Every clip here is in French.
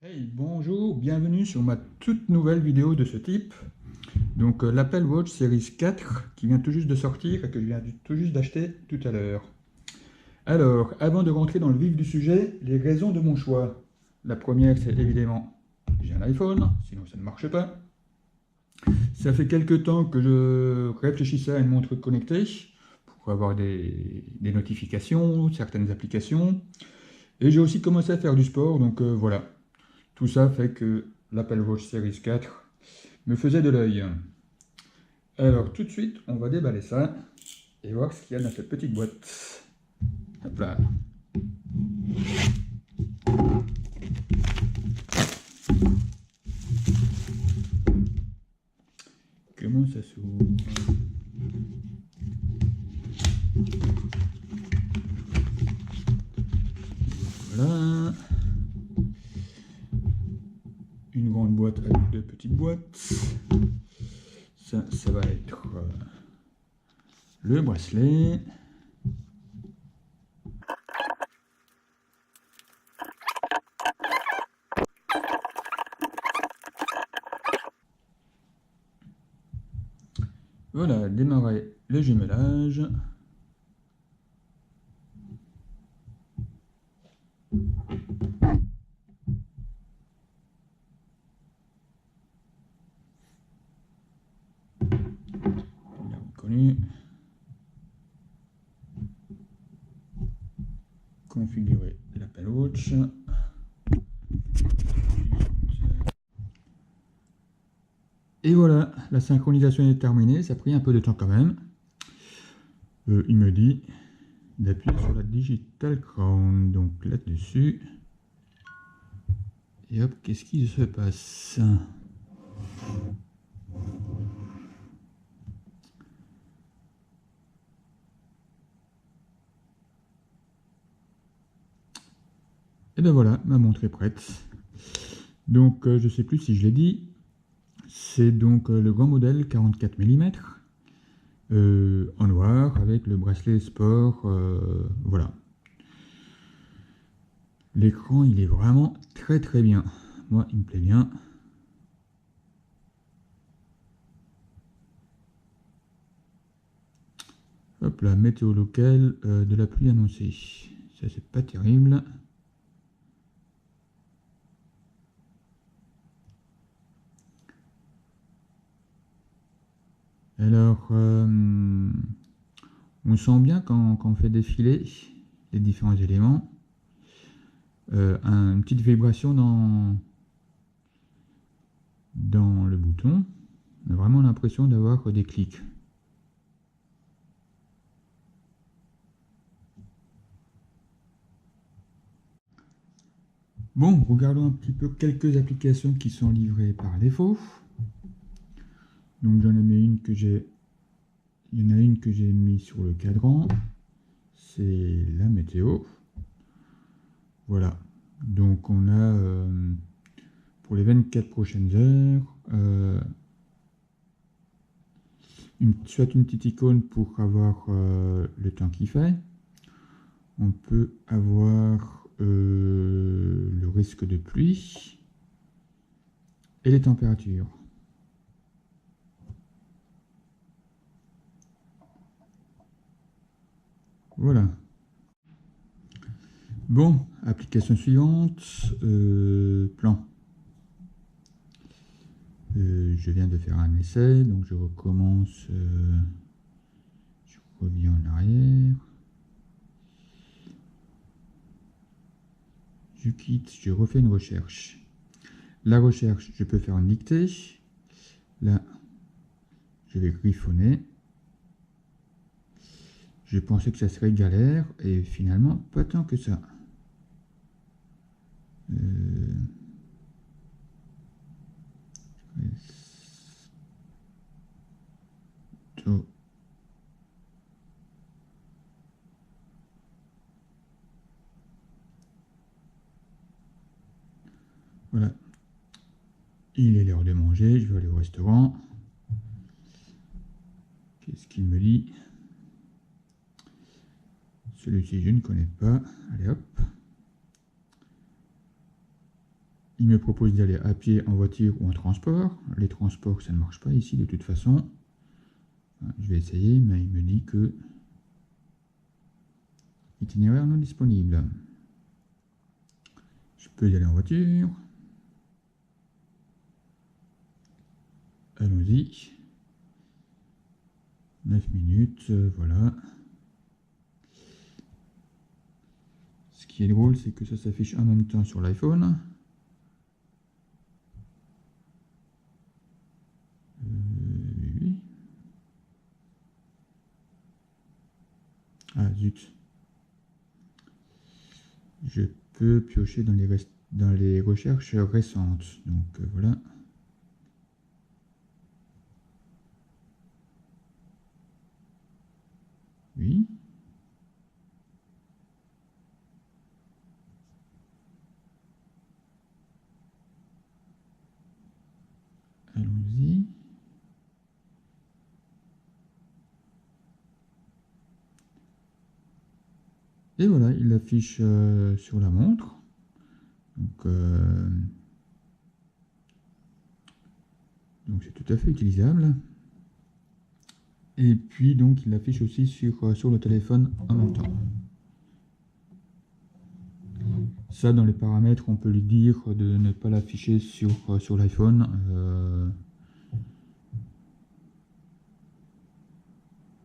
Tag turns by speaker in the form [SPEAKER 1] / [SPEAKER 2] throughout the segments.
[SPEAKER 1] Hey, bonjour, bienvenue sur ma toute nouvelle vidéo de ce type. Donc l'Apple Watch Series 4 qui vient tout juste de sortir et que je viens tout juste d'acheter tout à l'heure. Alors, avant de rentrer dans le vif du sujet, les raisons de mon choix. La première, c'est évidemment, j'ai un iPhone, sinon ça ne marche pas. Ça fait quelques temps que je réfléchissais à une montre connectée pour avoir des notifications, certaines applications. Et j'ai aussi commencé à faire du sport, donc voilà. Tout ça fait que l'Apple Watch Series 4 me faisait de l'œil. Alors tout de suite, on va déballer ça et voir ce qu'il y a dans cette petite boîte. Hop là. Comment ça s'ouvre? Voilà. Une grande boîte avec deux petites boîtes. Ça va être le bracelet. Voilà, démarrer le jumelage. Bien reconnu. Configurer l'Apple Watch. Et voilà, la synchronisation est terminée, ça a pris un peu de temps quand même. Il me dit d'appuyer sur la Digital Crown, donc là-dessus. Et hop, qu'est-ce qui se passe? Et ben voilà, ma montre est prête. Donc je ne sais plus si je l'ai dit, c'est donc le grand modèle 44 mm en noir avec le bracelet sport, voilà. L'écran il est vraiment très très bien, moi il me plaît bien. Hop là, météo locale, de la pluie annoncée, ça c'est pas terrible. Alors, on sent bien quand on fait défiler les différents éléments, une petite vibration dans le bouton. On a vraiment l'impression d'avoir des clics. Bon, regardons un petit peu quelques applications qui sont livrées par défaut. Donc j'en ai mis une que j'ai... Il y en a une que j'ai mis sur le cadran. C'est la météo. Voilà. Donc on a pour les 24 prochaines heures soit une petite icône pour avoir le temps qu'il fait. On peut avoir le risque de pluie et les températures. Voilà. Bon, application suivante, plan. Je viens de faire un essai, donc je recommence, je reviens en arrière. Je quitte, je refais une recherche. La recherche, je peux faire une dictée. Là, je vais griffonner. Je pensais que ça serait galère, et finalement, pas tant que ça. Voilà. Il est l'heure de manger, je vais aller au restaurant. Qu'est-ce qu'il me dit? Celui-ci, je ne connais pas. Allez hop. il me propose d'y aller à pied, en voiture ou en transport. Les transports, ça ne marche pas ici de toute façon. Je vais essayer, mais il me dit que itinéraire non disponible. Je peux y aller en voiture. Allons-y. 9 minutes, voilà. Ce qui est drôle, c'est que ça s'affiche en même temps sur l'iPhone. Oui. Ah zut. Je peux piocher dans les recherches récentes. Donc voilà. Oui. Allons-y. Et voilà, il affiche sur la montre. Donc c'est tout à fait utilisable. Et puis donc il affiche aussi sur le téléphone en même temps. Ça, dans les paramètres, on peut lui dire de ne pas l'afficher sur l'iPhone.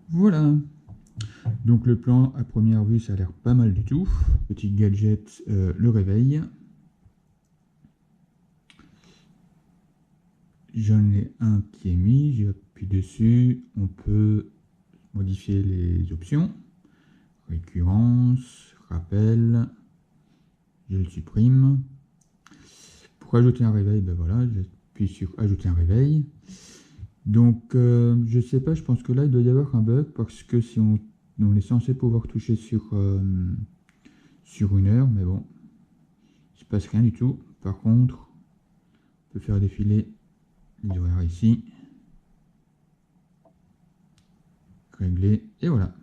[SPEAKER 1] Voilà. Donc le plan, à première vue, ça a l'air pas mal du tout. Petit gadget, le réveil. J'en ai un qui est mis, j'appuie dessus. On peut modifier les options. Récurrence, rappel. Je le supprime. Pour ajouter un réveil, ben voilà, j'appuie sur ajouter un réveil. Donc je sais pas, je pense que là il doit y avoir un bug parce que si on est censé pouvoir toucher sur 1 heure, mais bon, il se passe rien du tout. Par contre, on peut faire défiler les horaires ici, régler, et voilà.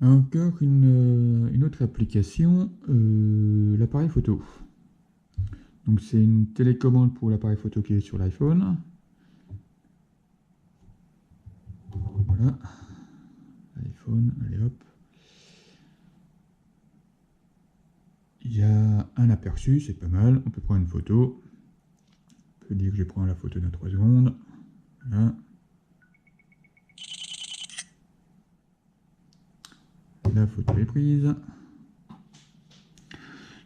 [SPEAKER 1] Encore une autre application, l'appareil photo. Donc c'est une télécommande pour l'appareil photo qui est sur l'iPhone. Voilà. iPhone, allez hop. Il y a un aperçu, c'est pas mal. On peut prendre une photo. On peut dire que je prends la photo dans 3 secondes. Voilà. La photo est prise.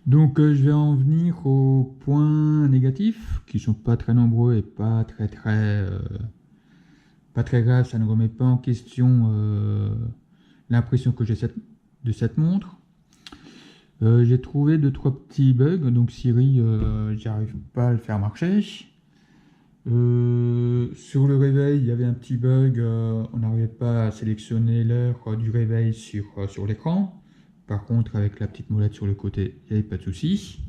[SPEAKER 1] Donc je vais en venir aux points négatifs, qui sont pas très nombreux et pas très grave. Ça ne remet pas en question l'impression que j'ai de cette montre. J'ai trouvé 2-3 petits bugs. Donc Siri, j'arrive pas à le faire marcher. Sur le réveil, il y avait un petit bug, on n'arrivait pas à sélectionner l'heure du réveil sur l'écran. Par contre, avec la petite molette sur le côté, il n'y avait pas de souci.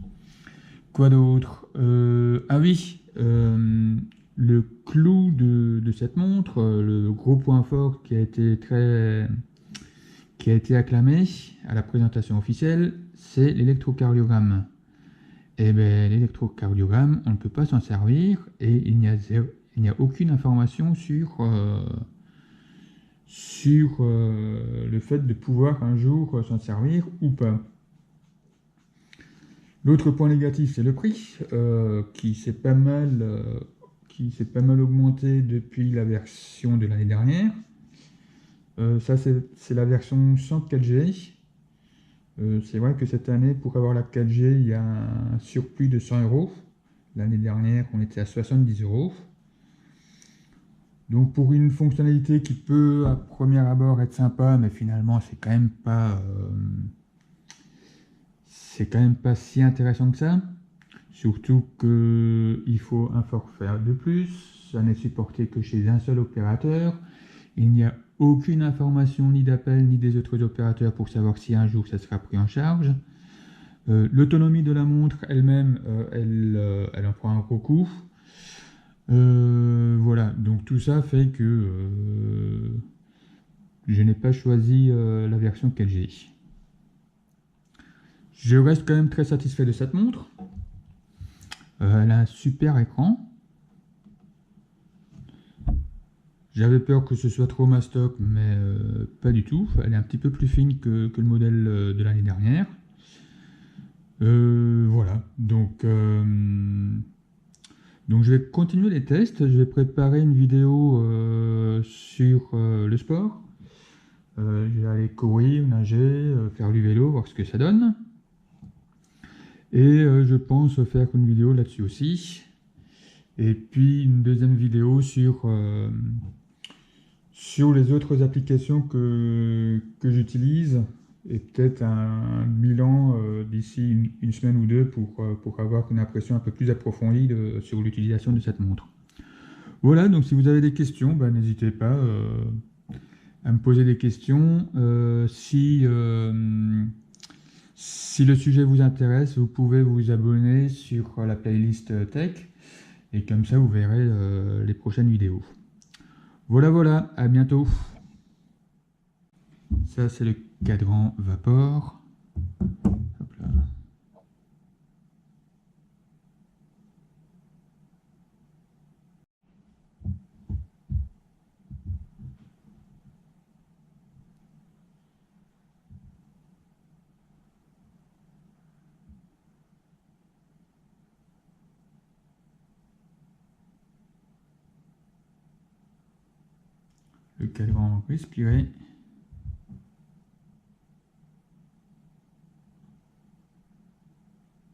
[SPEAKER 1] Quoi d'autre? Ah oui, le clou de cette montre, le gros point fort qui a été acclamé à la présentation officielle, c'est l'électrocardiogramme. Et bien, l'électrocardiogramme, on ne peut pas s'en servir et il n'y a aucune information sur le fait de pouvoir un jour s'en servir ou pas. L'autre point négatif, c'est le prix qui s'est pas mal augmenté depuis la version de l'année dernière. Ça, c'est la version sans 4G. C'est vrai que cette année, pour avoir la 4G, il y a un surplus de 100 €. L'année dernière, on était à 70 €. Donc pour une fonctionnalité qui peut à premier abord être sympa, mais finalement c'est quand même pas si intéressant que ça. Surtout qu'il faut un forfait de plus, ça n'est supporté que chez un seul opérateur. Il n'y a aucune information ni d'Apple ni des autres opérateurs pour savoir si un jour ça sera pris en charge. L'autonomie de la montre elle-même, elle en prend un gros coup. Voilà, donc tout ça fait que je n'ai pas choisi la version 4G. Je reste quand même très satisfait de cette montre. Elle a un super écran. J'avais peur que ce soit trop mastoc, mais pas du tout. Elle est un petit peu plus fine que le modèle de l'année dernière. Voilà, donc je vais continuer les tests. Je vais préparer une vidéo sur le sport. Je vais aller courir, nager, faire du vélo, voir ce que ça donne. Et je pense faire une vidéo là-dessus aussi. Et puis une deuxième vidéo sur les autres applications que j'utilise. Et peut-être un bilan d'ici une semaine ou deux pour avoir une impression un peu plus approfondie sur l'utilisation de cette montre. Voilà, donc si vous avez des questions, ben, n'hésitez pas à me poser des questions. Si le sujet vous intéresse, vous pouvez vous abonner sur la playlist Tech et comme ça vous verrez les prochaines vidéos. Voilà, à bientôt. Ça c'est le cadran Vapor. Hop là. Le cadran respiré.